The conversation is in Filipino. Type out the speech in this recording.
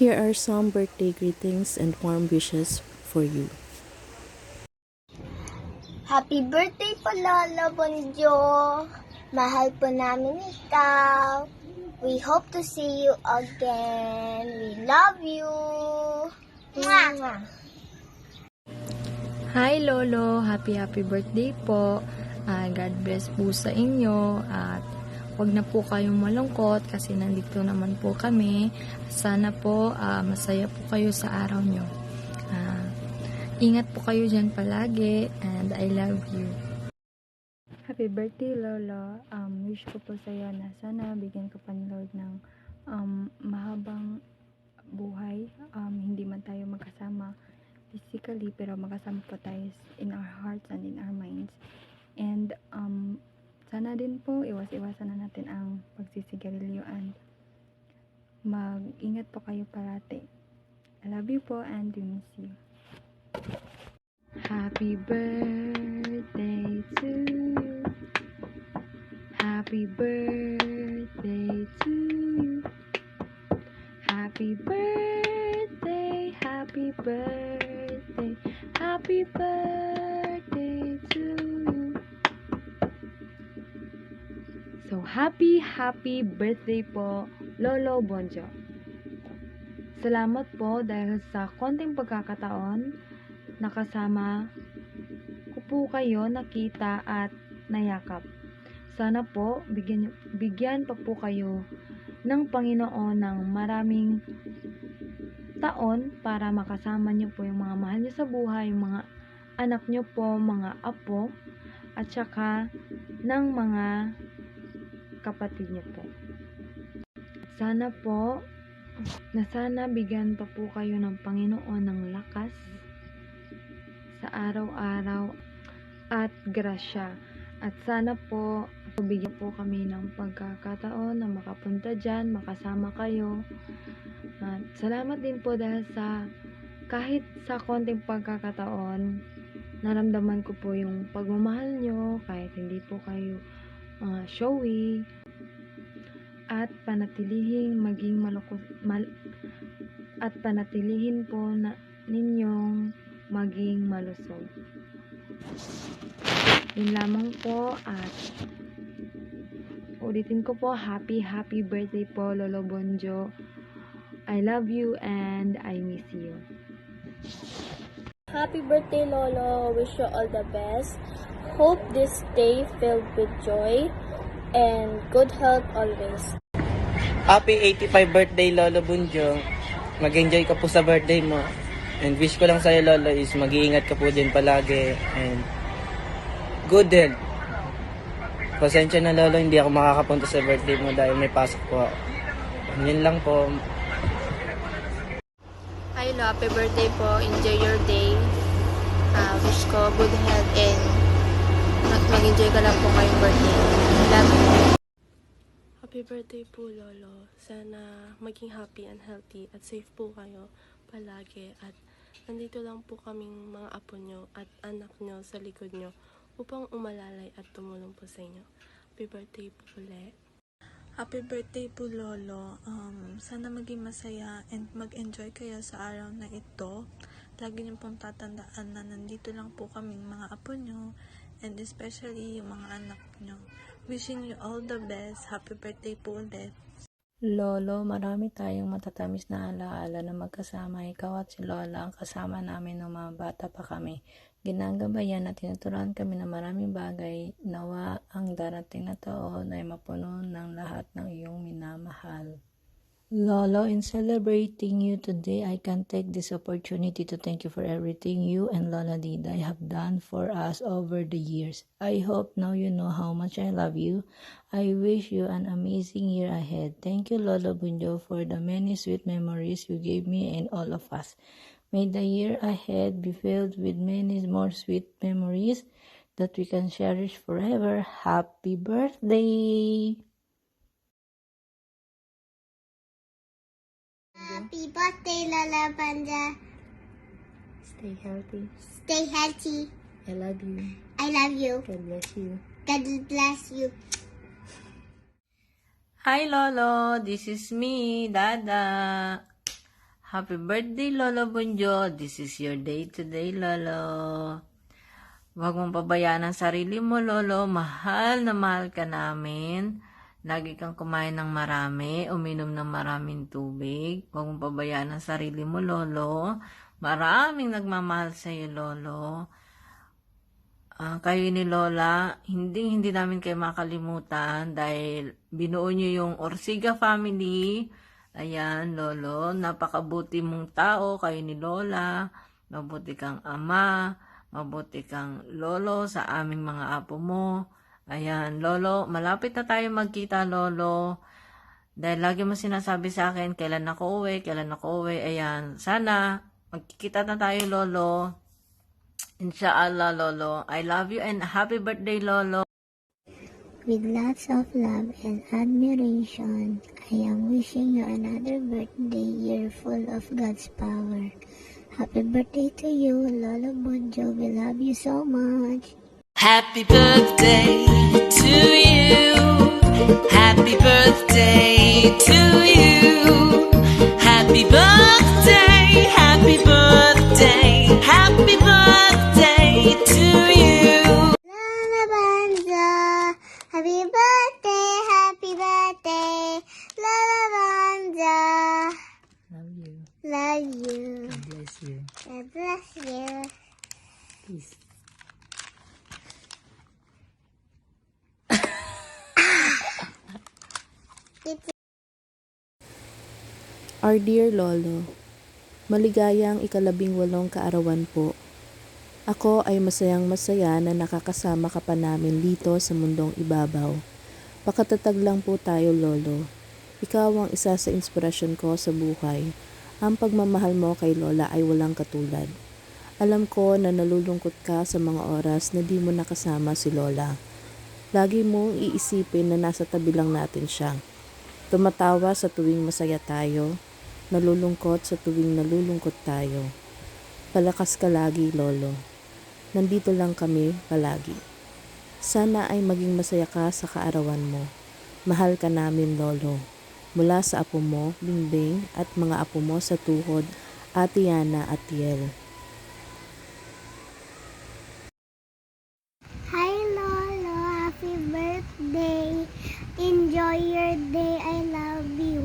here are some birthday greetings and warm wishes for you. Happy birthday po, Lolo Bonjo! Mahal po namin ikaw. We hope to see you again. We love you. Mwah! Hi Lolo, happy birthday po. God bless po sa inyo at huwag na po kayong malungkot kasi nandito naman po kami. Sana po masaya po kayo sa araw nyo. Ingat po kayo dyan palagi and I love you. Happy birthday Lolo. Wish ko po sa iyo na sana bigyan ka pa ni Lord ng mahabang buhay. Hindi man tayo magkasama physically pero magkasama po tayo in our hearts and in our minds. And sana din po iwas-iwasan na natin ang pagsisigarilyo and mag-ingat po kayo parati. I love you po and we miss you. Happy birthday to you. Happy birthday to you. Happy birthday, happy birthday, happy birthday to you. So, happy birthday po, Lolo Bonjo. Salamat po dahil sa konting pagkakataon, nakasama ko po kayo, nakita at nayakap. Sana po, bigyan pa po kayo ng Panginoon ng maraming taon para makasama niyo po yung mga mahal niyo sa buhay, yung mga anak niyo po, mga apo, at saka ng mga kapatid niyo po. Sana po, sana bigyan pa po kayo ng Panginoon ng lakas sa araw-araw at grasya. At sana po, bigyan po kami ng pagkakataon na makapunta dyan, makasama kayo. At salamat din po dahil sa kahit sa konting pagkakataon, naramdaman ko po yung pagmamahal nyo, kahit hindi po kayo showy. At panatilihin maging at panatilihin po na ninyong maging malusog. Yun lamang po at ulitin ko po, happy birthday po Lolo Bonjo. I love you and I miss you. Happy birthday, Lolo. Wish you all the best. Hope this day filled with joy and good health always. Happy 85 birthday, Lolo Bunjo. Mag-enjoy ka po sa birthday mo. And wish ko lang sa'yo, Lolo, is mag-iingat ka po din palagi. And good health. Pasensya na, Lolo, hindi ako makakapunta sa birthday mo dahil may pasok po ako. Yun lang po. Hi, Lo. Happy birthday po. Enjoy your day. Wish ko good health and mag-enjoy ka lang po ngayong birthday. Love you. Happy birthday po, Lolo. Sana maging happy and healthy at safe po kayo palagi. At nandito lang po kaming mga apo nyo at anak nyo sa likod nyo upang umalalay at tumulong po sa inyo. Happy birthday po ulit. Happy birthday po, Lolo. Sana maging masaya and mag-enjoy kayo sa araw na ito. Lagi niyo pong tatandaan na nandito lang po kaming mga apo nyo and especially yung mga anak nyo. Wishing you all the best. Happy birthday po ulit. Lolo, marami tayong matatamis na alaala na magkasama. Ikaw at si Lola ang kasama namin nung mga bata pa kami. Ginagabayan at tinuturuan kami ng maraming bagay. Nawa ang darating na taon ay mapuno ng lahat ng iyong minamahal. Lolo, in celebrating you today, I can take this opportunity to thank you for everything you and Lola Dida have done for us over the years. I hope now you know how much I love you. I wish you an amazing year ahead. Thank you, Lolo Bunjo, for the many sweet memories you gave me and all of us. May the year ahead be filled with many more sweet memories that we can cherish forever. Happy birthday! Happy birthday, Lola Bonjo. Stay healthy. Stay healthy. I love you. I love you. God bless you. God bless you. Hi Lolo, this is me, Dada. Happy birthday, Lolo Bunjo. This is your day today, Lolo. Huwag mong pabayaan ang sarili mo, Lolo. Mahal na mahal ka namin. Lagi kang kumain ng marami, uminom ng maraming tubig. Huwag mong pabayaan ang sarili mo, Lolo. Maraming nagmamahal sa iyo, Lolo. Kayo ni Lola, hindi namin kayo makalimutan dahil binuo niyo yung Orsiga family. Ayan, Lolo, napakabuti mong tao, kayo ni Lola. Mabuti kang ama, mabuti kang lolo sa aming mga apo mo. Ayan, Lolo, malapit na tayo magkita, Lolo. Dahil lagi mo sinasabi sa akin, kailan ako uwi. Ayan, sana magkikita na tayo, Lolo. Inshallah, Lolo. I love you and happy birthday, Lolo. With lots of love and admiration, I am wishing you another birthday year full of God's power. Happy birthday to you, Lolo Bunjo. We love you so much. Happy birthday to you. Happy birthday to you. Happy birthday, happy birthday, happy birthday to you. Lola Bunjo, happy birthday, happy birthday. Lola Bunjo, Love you. love you. God bless you. God bless you. Peace. Our dear Lolo, maligayang ika-18 kaarawan po. Ako ay masayang-masaya na nakakasama ka pa namin dito sa mundong ibabaw. Pakatatag lang po tayo, Lolo. Ikaw ang isa sa inspirasyon ko sa buhay. Ang pagmamahal mo kay Lola ay walang katulad. Alam ko na nalulungkot ka sa mga oras na di mo nakasama si Lola. Lagi mong iisipin na nasa tabi lang natin siya. Tumatawa sa tuwing masaya tayo, nalulungkot sa tuwing nalulungkot tayo. Palakas ka lagi, Lolo. Nandito lang kami palagi. Sana ay maging masaya ka sa kaarawan mo. Mahal ka namin, Lolo. Mula sa apo mo, Bingbing, at mga apo mo sa tuhod, Ate Yana at Tiel. Hi Lolo, happy birthday. Enjoy your day. I love you.